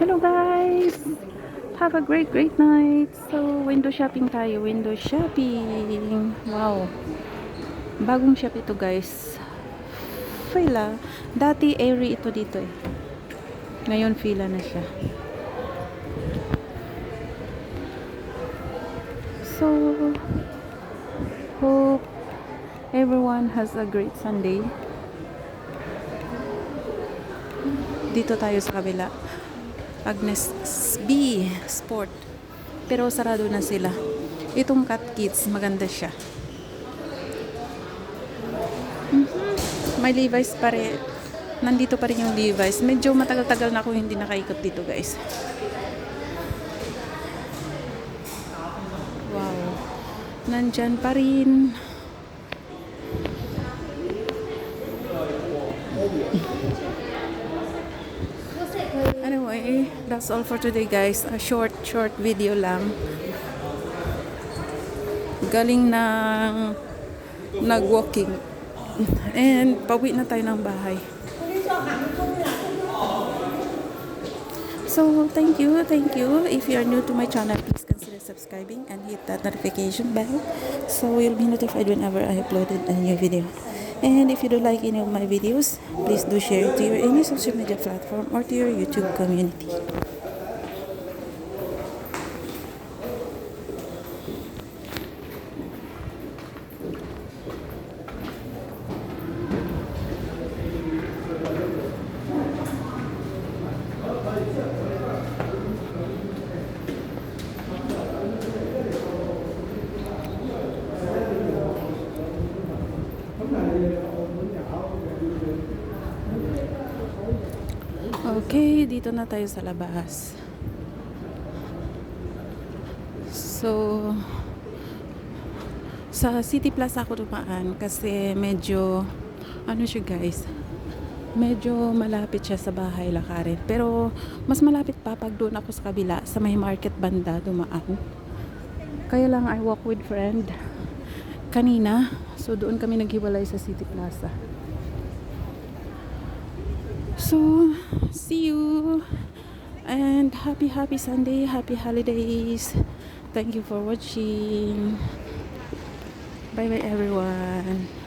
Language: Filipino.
Hello guys! Have a great night! So, window shopping tayo. Window shopping! Wow! Bagong shop ito guys. Fila. Dati airy ito dito eh. Ngayon fila na siya. So, hope everyone has a great Sunday. Dito tayo sa kabila. Agnes B Sport. Pero sarado na sila. Itong Cat Kids, maganda siya. May Levi's pa rin. Nandito pa rin yung Levi's. Medyo matagal-tagal na ako hindi nakaikot dito guys. Wow. Nandyan pa rin. Anyway, that's all for today guys. A short video lang. Galing ng nag-walking. And pauwi na tayo ng bahay. So, thank you. If you are new to my channel, please consider subscribing and hit that notification bell so you'll be notified whenever I uploaded a new video. And if you do like any of my videos, please do share it to your any social media platform or to your YouTube community. Okay, dito na tayo sa labas. So, sa City Plaza ako dumaan kasi medyo, ano siya guys, medyo malapit siya sa bahay lakarin. Pero, mas malapit pa pag doon ako sa kabila, sa may market banda dumaan. Kaya lang I walk with friend kanina. So, doon kami naghiwalay sa City Plaza. So, see you and happy Sunday, happy holidays. Thank you for watching. Bye everyone.